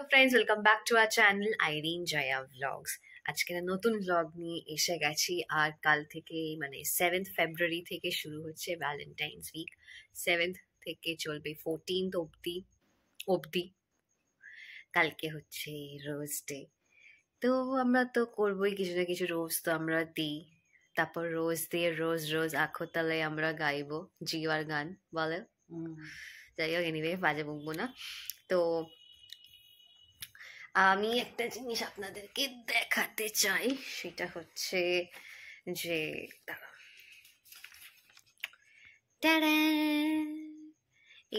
Friends, welcome back to our channel Irene Joya vlogs. আজকে নতুন vlog নিয়ে এসে গেছি। আর কাল থেকে মানে 7th ফেব্রুয়ারি থেকে শুরু হচ্ছে ভ্যালেন্টাইন্স উইক। 7th থেকে চলবে 14th অবধি। কালকে হচ্ছে রোজ ডে। তো আমরা তো করবোই কিছু না কিছু, রোজ তো আমরা দিই। তারপর রোজ দিয়ে রোজ রোজ আঁখো তালে আমরা গাইবো জিওয়ার গান বলে। যাই হোক, এনিওয়ে বাজে বকবো না। তো আমি একটা জিনিস আপনাদেরকে দেখাতে চাই, সেটা হচ্ছে যে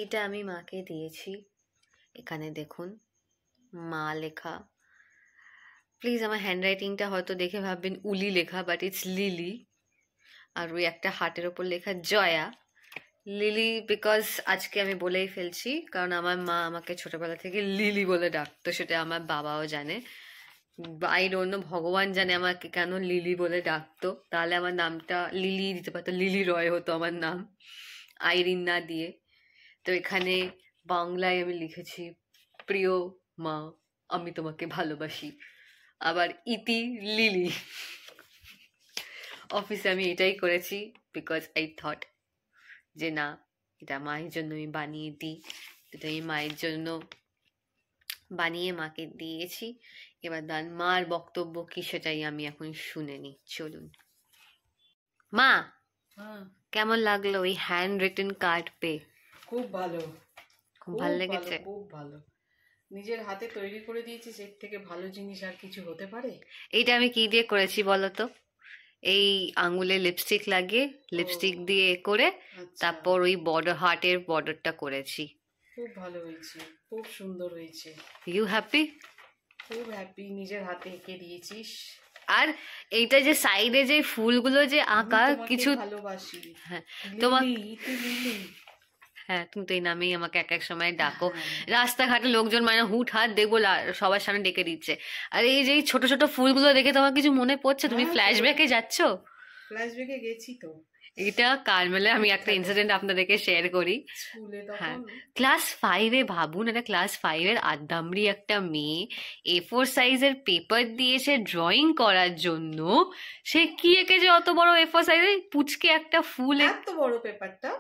এটা আমি মাকে দিয়েছি। এখানে দেখুন মা লেখা। প্লিজ আমার হ্যান্ডরাইটিংটা হয়তো দেখে ভাববেন উলি লেখা, বাট ইটস লিলি। আর ওই একটা হার্টের ওপর লেখা জয়া। লিলি বিকজ আজকে আমি বলেই ফেলছি, কারণ আমার মা আমাকে ছোটবেলা থেকে লিলি বলে ডাকতো, সেটা আমার বাবাও জানে। আই ডোন্ট নো, ভগবান জানে আমাকে কেন লিলি বলে ডাকতো। তাহলে আমার নামটা লিলি দিতে পারতো, লিলি রয় হতো আমার নাম, আইরিন না দিয়ে। তো এখানে বাংলায় আমি লিখেছি, প্রিয় মা, আমি তোমাকে ভালোবাসি। আবার ইতি লিলি। অফিসে আমি এটাই করেছি বিকজ আই থট যে না, এটা মায়ের জন্য আমি বানিয়ে দিই। এটা আমি মায়ের জন্য বানিয়ে মাকে দিয়েছি। এবার মার বক্তব্য কি সেটাই আমি এখন শুনে নি। চলুন মা, কেমন লাগলো ওই হ্যান্ড রিটেন কার্ড পেয়ে? খুব ভালো, খুব ভালো লেগেছে। খুব ভালো। নিজের হাতে তৈরি করে দিয়েছিস, এর থেকে ভালো জিনিস আর কিছু হতে পারে? এইটা আমি কি দিয়ে করেছি বলো তো? এই আঙ্গুলে লিপস্টিক লাগিয়ে, লিপস্টিক দিয়ে করে, তারপর ওই বর্ডার, হার্টের বর্ডারটা করেছি। খুব ভালো হয়েছে, খুব সুন্দর হয়েছে। You happy? খুব হ্যাপি, নিজের হাতে এঁকে দিয়েছিস। আর এইটা যে সাইডে যে ফুলগুলো যে আঁকা, কিছু ভালোবাসি। হ্যাঁ তোমার, হ্যাঁ তুমি তো এই নামেই আমাকে এক এক সময় ডাকো। রাস্তাঘাটে লোকজন মানে হুট হাট দেখবো সবার সামনে ডেকে দিচ্ছে। আর এই যে ছোট ছোট ফুলগুলো দেখে তোমার কিছু মনে পড়ছে? তুমি ফ্ল্যাশব্যাকে যাচ্ছ? ফ্ল্যাশব্যাকে গেছি তো। এটা কারমেলে আমি একটা ইনসিডেন্ট আপনাদেরকে শেয়ার করি। হ্যাঁ, ক্লাস 5-এ, ভাবুন, একটা ক্লাস 5-এর আদ্দামরি একটা মেয়ে A4 সাইজের পেপার দিয়েছে ড্রয়িং করার জন্য। সে কি এঁকেছে অত বড় A4 সাইজের পুচকে একটা ফুল। এত বড় পেপারটা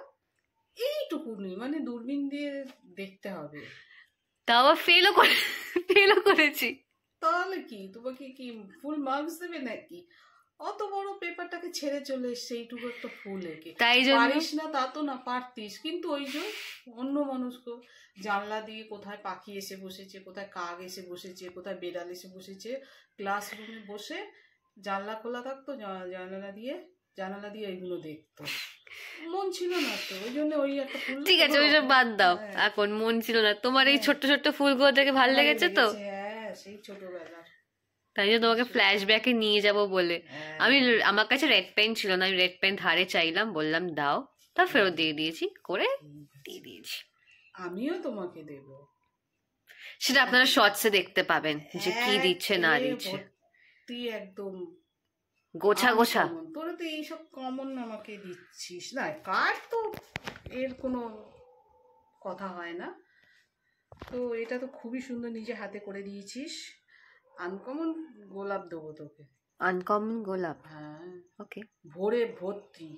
এইটুকুনি, মানে দূরবীন দিয়ে দেখতে হবে। তাও ফেলও করেছি। তাহলে কি তোমাকে কি ফুল মার্কস দেবে নাকি? অত বড় পেপারটাকে ছেড়ে চলে এসছে এইটুকু একটা ফুল এঁকে। তাই পারিস না তা তো না, পারতিস। কিন্তু ওই যে অন্য মানুষকে জানলা দিয়ে কোথায় পাখি এসে বসেছে, কোথায় কাক এসে বসেছে, কোথায় বেড়াল এসে বসেছে, ক্লাসরুমে বসে জানলা খোলা থাকতো, জানালা দিয়ে এইগুলো দেখতো। মন ছিল না তো, ওই জন্য ওই একটা ফুল। ঠিক আছে, ওইসব বাদ দাও, এখন মন ছিল না তোমার। এই ছোট্ট ছোট্ট ফুলগুলো দেখে ভালো লেগেছে তো? হ্যাঁ, সেই ছোটবেলার। তাই জন্য তোমাকে ফ্ল্যাশব্যাকে নিয়ে যাব বলে। আমার কাছে রেড পেন ছিল না, আমি রেড পেন ধারে চাইলাম, বললাম দাও, তা ফেরত দিয়ে দিয়েছি, করে দিয়ে দিয়েছি। আমিও তোমাকে দেব, সেটা আপনারা শর্টসে দেখতে পাবেন যে কি দিচ্ছে না দিচ্ছে। তুই একদম গোছা গোছা। তোরা তো এইসব কমন আমাকে দিচ্ছিস না, কার তো এর কোনো কথা হয় না। তো এটা তো খুবই সুন্দর, নিজে হাতে করে দিয়েছিস। আনকমন গোলাপ দেবো তোকে। আনকমন গোলাপ? হ্যাঁ, ওকে, ভরে ভর্তি।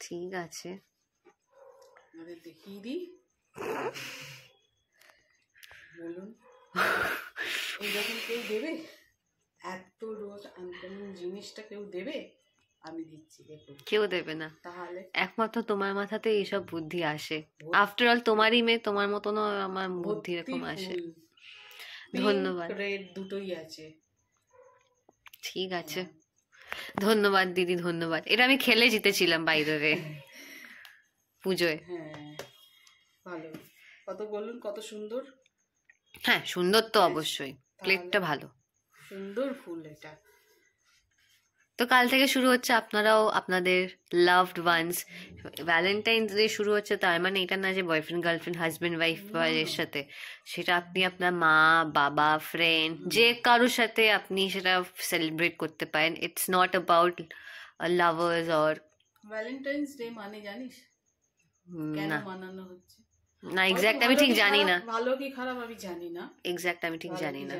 ঠিক আছে, আমাদের দেখিয়ে দিই। বলুন, এইরকম কেউ দেবে? এত রোজ আনকমন জিনিসটা কেউ দেবে? আমি দিচ্ছি, দেখুন। কেউ দেবে না। তাহলে একমাত্র তোমার মাথাতে এইসব বুদ্ধি আসে। আফটার অল তোমারই মেয়ে, তোমার মতনও আমার বুদ্ধি এরকম আসে। ধন্যবাদ। রেড দুটোই আছে। ঠিক আছে, ধন্যবাদ দিদি, ধন্যবাদ। এটা আমি খেলে জিতেছিলাম বাই দ্য ওয়ে, পুজোয়। হ্যাঁ, ভালো। কত বলুন, কত সুন্দর। হ্যাঁ, সুন্দর তো অবশ্যই, প্লেটটা ভালো, সুন্দর ফুল এটা। তো কাল থেকে শুরু হচ্ছে, আপনারাও আপনাদের লাভড ওয়ান্স, ভ্যালেন্টাইন্স ডে শুরু হচ্ছে। তার মানে এটা না যে বয়ফ্রেন্ড গার্লফ্রেন্ড হাজব্যান্ড ওয়াইফ এর সাথে, সেটা আপনি আপনার মা বাবা ফ্রেন্ড যে কারোর সাথে আপনি সেটা সেলিব্রেট করতে পারেন। It's not about lovers or. Valentine's day মানে জানিস কেন মানানো হচ্ছে? না এক্স্যাক্ট আমি ঠিক জানি না, ভালো কি খারাপ আমি জানি না, এক্স্যাক্ট আমি ঠিক জানি না।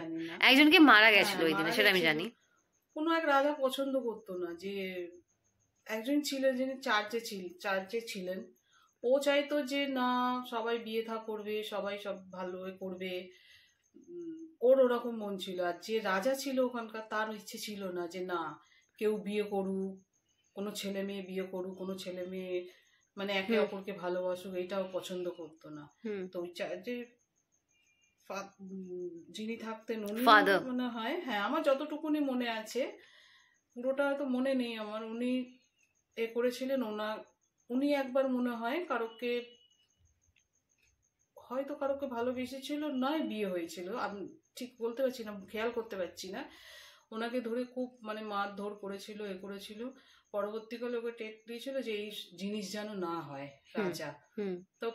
একজনকে মারা গেছিল ওই দিনে, সেটা আমি জানি। কোনো এক রাজা পছন্দ করতো না, যে একজন ছিলেন যিনি চার্চে ছিলেন, ও চাইতো যে না সবাই বিয়ে থা করবে, সবাই সব ভালো করবে, ওর ওরকম মন ছিল। আর যে রাজা ছিল ওখানকার, তার ইচ্ছে ছিল না যে না কেউ বিয়ে করুক, কোনো ছেলে মেয়ে বিয়ে করুক, কোনো ছেলে মেয়ে মানে একে অপরকে ভালোবাসুক, এটাও পছন্দ করতো না। তো ওই যে যিনি থাকতেন উনি মনে হয়, হ্যাঁ আমার যতটুকুনি মনে আছে, পুরোটা হয়তো মনে নেই আমার, উনি এ করেছিলেন উনি একবার মনে হয় হয়তো কারোকে ভালোবেসেছিল, নয় বিয়ে হয়েছিল, আমি ঠিক বলতে পারছি না, খেয়াল করতে পারছি না। ওনাকে ধরে খুব মানে মারধর করেছিল, এ করেছিল, পরবর্তীকালে ওকে টেক দিয়েছিল যে এই জিনিস যেন না হয় রাজা। তো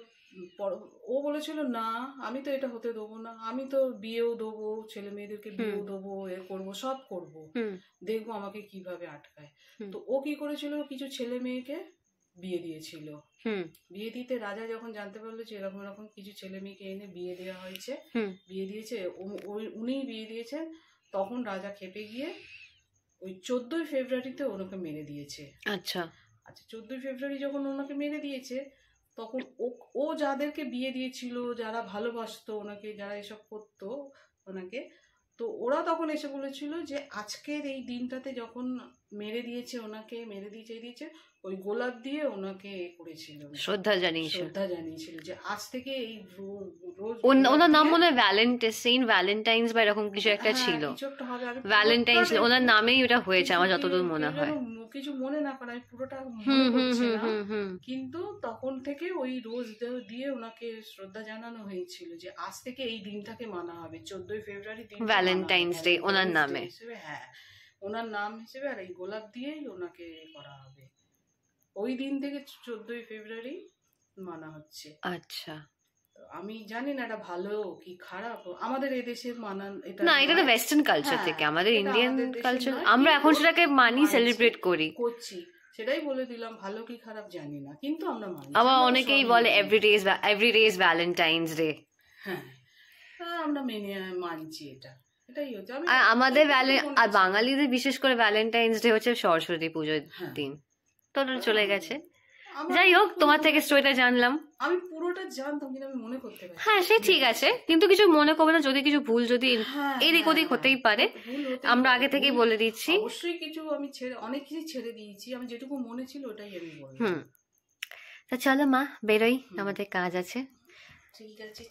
ও বলেছিল না আমি তো এটা হতে দেবো না, আমি তো বিয়েও দেবো, ছেলে মেয়েদেরকে বিয়েও দেবো, এ করবো, সব করবো, দেখবো আমাকে কিভাবে আটকায়। তো ও কি করেছিল, কিছু ছেলে মেয়েকে বিয়ে দিয়েছিল। বিয়ে দিতে রাজা যখন জানতে পারলো যে এরকম এরকম কিছু ছেলে মেয়েকে এনে বিয়ে দেওয়া হয়েছে, বিয়ে দিয়েছে, উনিই বিয়ে দিয়েছেন, তখন রাজা খেপে গিয়ে ওই 14ই ফেব্রুয়ারিতে ওনাকে মেরে দিয়েছে। আচ্ছা আচ্ছা 14ই ফেব্রুয়ারি যখন ওনাকে মেরে দিয়েছে, তখন ও যাদেরকে বিয়ে দিয়েছিল, যারা ভালোবাসতো ওনাকে, যারা এসব করতো ওনাকে, তো ওরা তখন এসে বলেছিল যে আজকের এই দিনটাতে যখন মেরে দিয়েছে ওনাকে, মেরে দিয়েছে ওই গোলাপ দিয়ে ওনাকে করেছিল, শ্রদ্ধা জানিয়েছিল যে আজ থেকে এই রোজ, ওনার নাম মনে হয় সেন্ট ভ্যালেন্টাইন্স বা এরকম কিছু একটা ছিল, ভ্যালেন্টাইন্স ওনার নামেই ওটা হয়েছে আমার যতদূর মনে হয়, কিছু মনে না করে আমি পুরোটা মনে করছি না, কিন্তু তখন থেকে ওই রোজ দিয়ে ওনাকে শ্রদ্ধা জানানো হয়েছিল যে আজ থেকে এই দিনটাকে মানা হবে, 14ই ফেব্রুয়ারি ভ্যালেন্টাইন্স ডে ওনার নামে, হ্যাঁ ওনার নাম হিসেবে, আর এই গোলাপ দিয়েই ওনাকে করা হবে, ওই দিন থেকে 14ই ফেব্রুয়ারি মানা হচ্ছে। আচ্ছা আমি জানি না এটা ভালো কি খারাপ, আমাদের এই দেশের মানান এটা না, এটা তো ওয়েস্টার্ন কালচার থেকে, আমাদের ইন্ডিয়ান কালচার আমরা এখন সেটাকে মানি, সেলিব্রেট করছি, সেটাই বলে দিলাম, ভালো কি খারাপ জানি না, কিন্তু আমরা মানি। আবার অনেকেই বলে এভরিডে ইজ ভ্যালেন্টাইন্স ডে, হ্যাঁ আমরা মানছি, এটাই হচ্ছে আমাদের আর বাঙালিদের বিশেষ করে ভ্যালেন্টাইন্স ডে হচ্ছে সরস্বতী পুজোর দিন, তো চলে গেছে। যাই হোক, তোমার থেকে স্টোরিটা জানলাম, আমি পুরোটা জানতাম কিন্তু আমি মনে করতে পারি, হ্যাঁ সে ঠিক আছে, কিন্তু কিছু মনে করবে না, যদি কিছু ভুল যদি এদিক ওদিক হতেই পারে, আমরা আগে থেকেই বলে দিচ্ছি। অবশ্যই কিছু আমি অনেক কিছু ছেড়ে দিয়েছি, আমি যেটুকু মনে ছিল ওটাই আমি বললাম। তা চলো মা বেরোই, আমাদের কাজ আছে। ঠিক আছে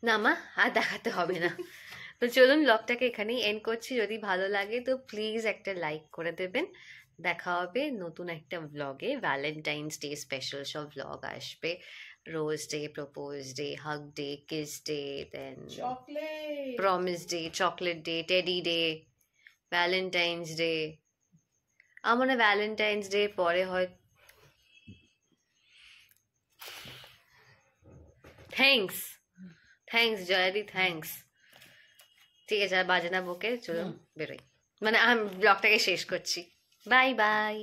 না মা আর দেখাতে হবে না, তো চলুন ব্লগটাকে এখানেই এন্ড করছি। যদি ভালো লাগে তো প্লিজ একটা লাইক করে দেবেন। দেখা হবে নতুন একটা ব্লগে, ভ্যালেন্টাইন্স ডে স্পেশাল সব ব্লগ আসবে, rose day, propose day, hug day, kiss day, then promise day, chocolate day, teddy day, Valentine's Day, আমার ভ্যালেন্টাইন্স ডে পরে হয়। থ্যাঙ্কস জয়াদি, থ্যাঙ্কস। ঠিক আছে আর বাজে না বকে, চলুন বেরোই, মানে আমি ব্লগটাকে শেষ করছি। Bye bye.